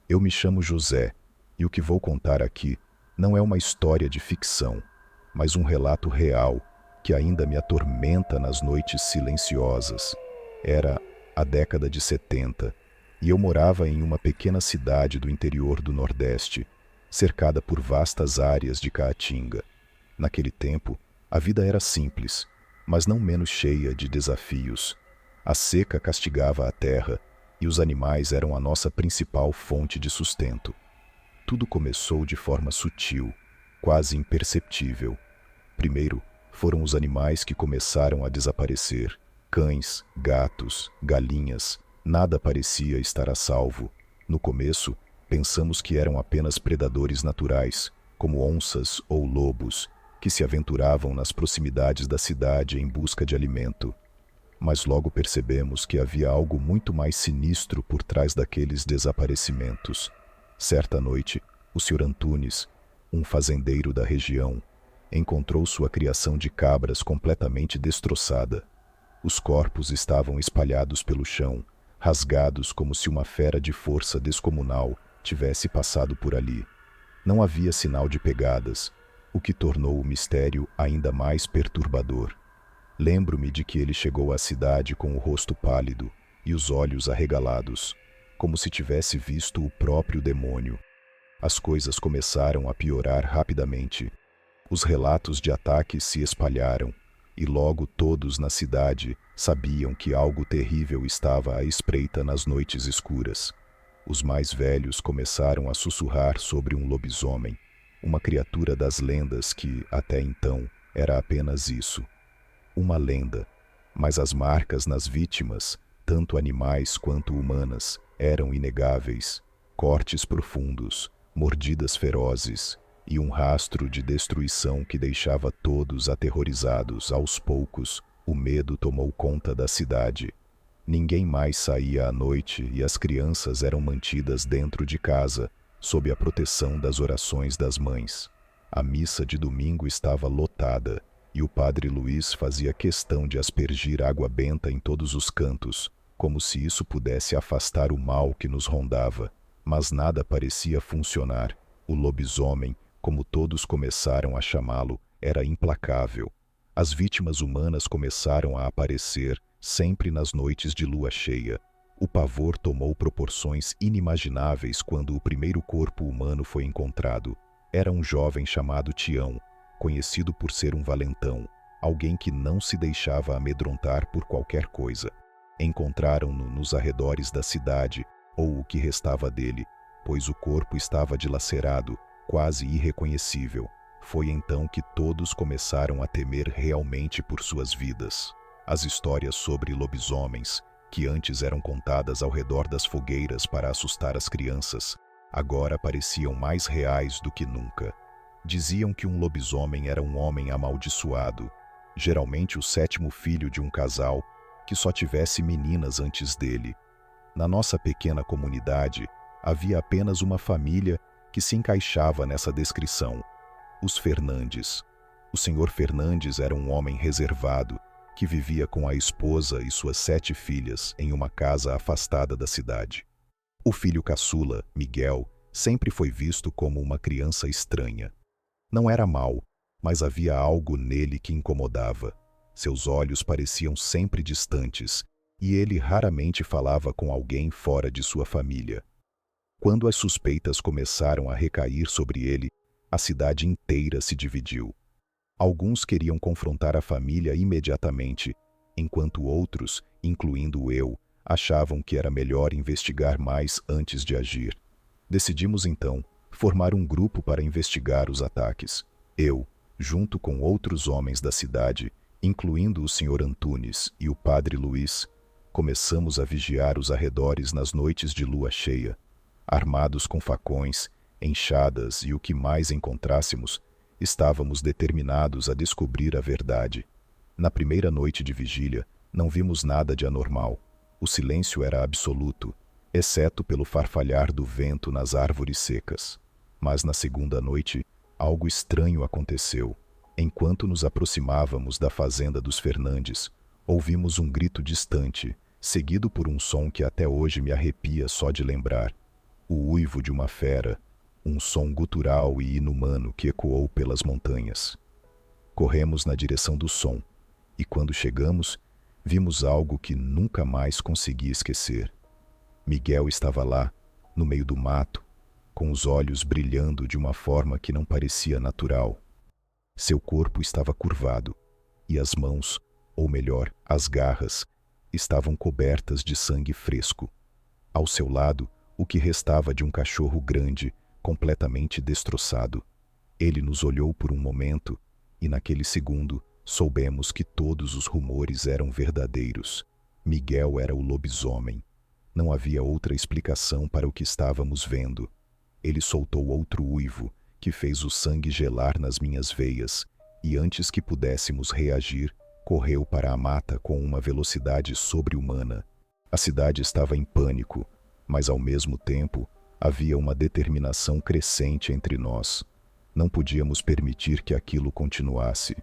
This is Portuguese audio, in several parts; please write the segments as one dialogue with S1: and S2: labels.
S1: Eu me chamo José, e o que vou contar aqui não é uma história de ficção, mas um relato real que ainda me atormenta nas noites silenciosas. Era a década de 70, e eu morava em uma pequena cidade do interior do Nordeste, cercada por vastas áreas de caatinga. Naquele tempo, a vida era simples, mas não menos cheia de desafios. A seca castigava a terra e os animais eram a nossa principal fonte de sustento. Tudo começou de forma sutil, quase imperceptível. Primeiro, foram os animais que começaram a desaparecer. Cães, gatos, galinhas, nada parecia estar a salvo. No começo, pensamos que eram apenas predadores naturais, como onças ou lobos, que se aventuravam nas proximidades da cidade em busca de alimento. Mas logo percebemos que havia algo muito mais sinistro por trás daqueles desaparecimentos. Certa noite, o Sr. Antunes, um fazendeiro da região, encontrou sua criação de cabras completamente destroçada. Os corpos estavam espalhados pelo chão, rasgados como se uma fera de força descomunal tivesse passado por ali. Não havia sinal de pegadas, o que tornou o mistério ainda mais perturbador. Lembro-me de que ele chegou à cidade com o rosto pálido e os olhos arregalados, como se tivesse visto o próprio demônio. As coisas começaram a piorar rapidamente. Os relatos de ataques se espalharam, e logo todos na cidade sabiam que algo terrível estava à espreita nas noites escuras. Os mais velhos começaram a sussurrar sobre um lobisomem, uma criatura das lendas que, até então, era apenas isso. Uma lenda, mas as marcas nas vítimas, tanto animais quanto humanas, eram inegáveis. Cortes profundos, mordidas ferozes e um rastro de destruição que deixava todos aterrorizados. Aos poucos, o medo tomou conta da cidade. Ninguém mais saía à noite e as crianças eram mantidas dentro de casa, sob a proteção das orações das mães. A missa de domingo estava lotada, e o padre Luiz fazia questão de aspergir água benta em todos os cantos, como se isso pudesse afastar o mal que nos rondava. Mas nada parecia funcionar. O lobisomem, como todos começaram a chamá-lo, era implacável. As vítimas humanas começaram a aparecer, sempre nas noites de lua cheia. O pavor tomou proporções inimagináveis quando o primeiro corpo humano foi encontrado. Era um jovem chamado Tião, conhecido por ser um valentão, alguém que não se deixava amedrontar por qualquer coisa. Encontraram-no nos arredores da cidade, ou o que restava dele, pois o corpo estava dilacerado, quase irreconhecível. Foi então que todos começaram a temer realmente por suas vidas. As histórias sobre lobisomens, que antes eram contadas ao redor das fogueiras para assustar as crianças, agora pareciam mais reais do que nunca. Diziam que um lobisomem era um homem amaldiçoado, geralmente o sétimo filho de um casal que só tivesse meninas antes dele. Na nossa pequena comunidade, havia apenas uma família que se encaixava nessa descrição: os Fernandes. O Sr. Fernandes era um homem reservado, que vivia com a esposa e suas 7 filhas em uma casa afastada da cidade. O filho caçula, Miguel, sempre foi visto como uma criança estranha. Não era mau, mas havia algo nele que incomodava. Seus olhos pareciam sempre distantes, e ele raramente falava com alguém fora de sua família. Quando as suspeitas começaram a recair sobre ele, a cidade inteira se dividiu. Alguns queriam confrontar a família imediatamente, enquanto outros, incluindo eu, achavam que era melhor investigar mais antes de agir. Decidimos então formar um grupo para investigar os ataques. Eu, junto com outros homens da cidade, incluindo o Sr. Antunes e o padre Luiz, começamos a vigiar os arredores nas noites de lua cheia. Armados com facões, enxadas e o que mais encontrássemos, estávamos determinados a descobrir a verdade. Na primeira noite de vigília, não vimos nada de anormal. O silêncio era absoluto, exceto pelo farfalhar do vento nas árvores secas. Mas na segunda noite, algo estranho aconteceu. Enquanto nos aproximávamos da fazenda dos Fernandes, ouvimos um grito distante, seguido por um som que até hoje me arrepia só de lembrar. o uivo de uma fera, um som gutural e inumano que ecoou pelas montanhas. Corremos na direção do som, e quando chegamos, vimos algo que nunca mais consegui esquecer. Miguel estava lá, no meio do mato, com os olhos brilhando de uma forma que não parecia natural. Seu corpo estava curvado, e as mãos, ou melhor, as garras, estavam cobertas de sangue fresco. Ao seu lado, o que restava de um cachorro grande, completamente destroçado. Ele nos olhou por um momento, e naquele segundo, soubemos que todos os rumores eram verdadeiros. Miguel era o lobisomem. Não havia outra explicação para o que estávamos vendo. Ele soltou outro uivo, que fez o sangue gelar nas minhas veias, e antes que pudéssemos reagir, correu para a mata com uma velocidade sobre-humana. A cidade estava em pânico, mas ao mesmo tempo havia uma determinação crescente entre nós. Não podíamos permitir que aquilo continuasse.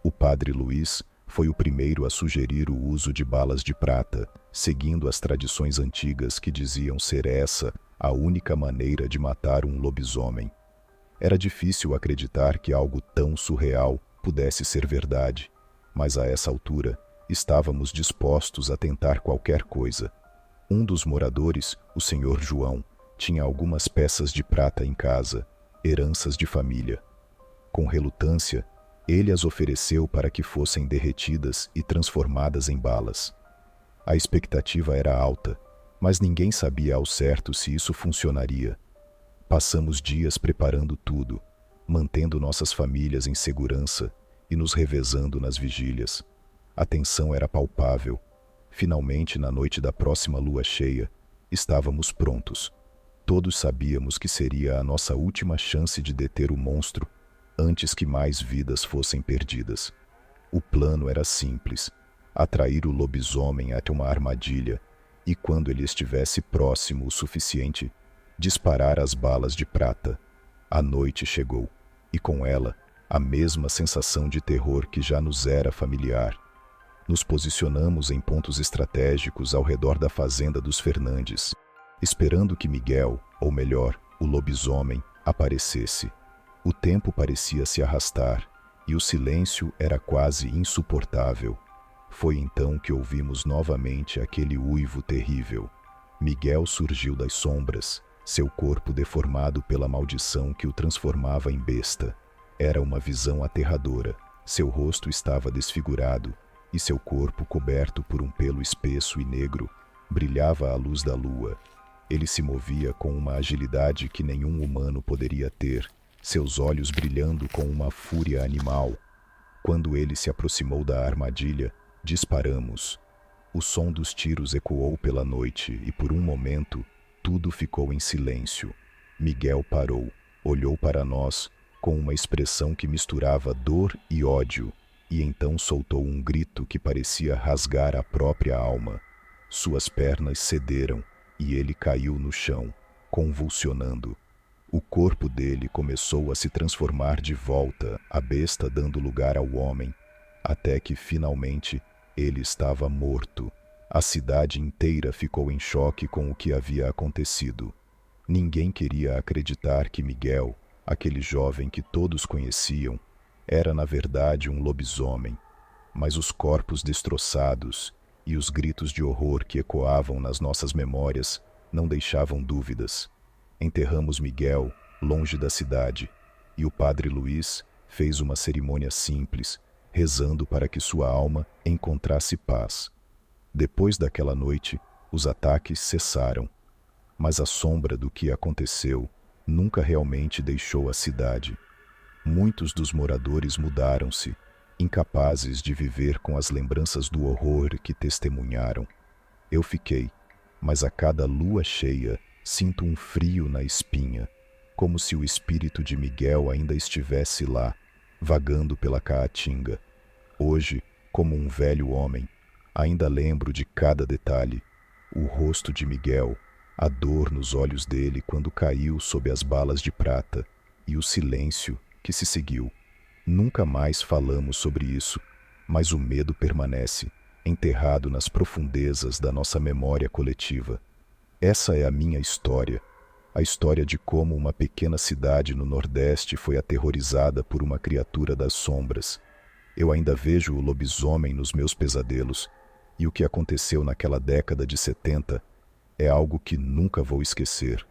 S1: O padre Luiz foi o primeiro a sugerir o uso de balas de prata, seguindo as tradições antigas que diziam ser essa a única maneira de matar um lobisomem. Era difícil acreditar que algo tão surreal pudesse ser verdade, mas a essa altura estávamos dispostos a tentar qualquer coisa. Um dos moradores, o senhor João, tinha algumas peças de prata em casa, heranças de família. Com relutância, ele as ofereceu para que fossem derretidas e transformadas em balas. A expectativa era alta, mas ninguém sabia ao certo se isso funcionaria. Passamos dias preparando tudo, mantendo nossas famílias em segurança e nos revezando nas vigílias. A tensão era palpável. Finalmente, na noite da próxima lua cheia, estávamos prontos. Todos sabíamos que seria a nossa última chance de deter o monstro antes que mais vidas fossem perdidas. O plano era simples: atrair o lobisomem até uma armadilha e, quando ele estivesse próximo o suficiente, disparar as balas de prata. A noite chegou, e com ela, a mesma sensação de terror que já nos era familiar. Nos posicionamos em pontos estratégicos ao redor da fazenda dos Fernandes, esperando que Miguel, ou melhor, o lobisomem, aparecesse. O tempo parecia se arrastar, e o silêncio era quase insuportável. Foi então que ouvimos novamente aquele uivo terrível. Miguel surgiu das sombras, seu corpo deformado pela maldição que o transformava em besta. Era uma visão aterradora. Seu rosto estava desfigurado, e seu corpo, coberto por um pelo espesso e negro, brilhava à luz da lua. Ele se movia com uma agilidade que nenhum humano poderia ter, seus olhos brilhando com uma fúria animal. Quando ele se aproximou da armadilha, disparamos. O som dos tiros ecoou pela noite e, por um momento, tudo ficou em silêncio. Miguel parou, olhou para nós, com uma expressão que misturava dor e ódio, e então soltou um grito que parecia rasgar a própria alma. Suas pernas cederam e ele caiu no chão, convulsionando. O corpo dele começou a se transformar de volta, a besta dando lugar ao homem, até que finalmente ele estava morto. A cidade inteira ficou em choque com o que havia acontecido. Ninguém queria acreditar que Miguel, aquele jovem que todos conheciam, era na verdade um lobisomem, mas os corpos destroçados e os gritos de horror que ecoavam nas nossas memórias não deixavam dúvidas. Enterramos Miguel longe da cidade, e o padre Luiz fez uma cerimônia simples, rezando para que sua alma encontrasse paz. Depois daquela noite, os ataques cessaram, mas a sombra do que aconteceu nunca realmente deixou a cidade. Muitos dos moradores mudaram-se, incapazes de viver com as lembranças do horror que testemunharam. Eu fiquei, mas a cada lua cheia sinto um frio na espinha, como se o espírito de Miguel ainda estivesse lá, vagando pela caatinga. Hoje, como um velho homem, ainda lembro de cada detalhe: o rosto de Miguel, a dor nos olhos dele quando caiu sob as balas de prata, e o silêncio que se seguiu. Nunca mais falamos sobre isso, mas o medo permanece, enterrado nas profundezas da nossa memória coletiva. Essa é a minha história, a A história de como uma pequena cidade no Nordeste foi aterrorizada por uma criatura das sombras. Eu ainda vejo o lobisomem nos meus pesadelos, e o que aconteceu naquela década de 70 é algo que nunca vou esquecer.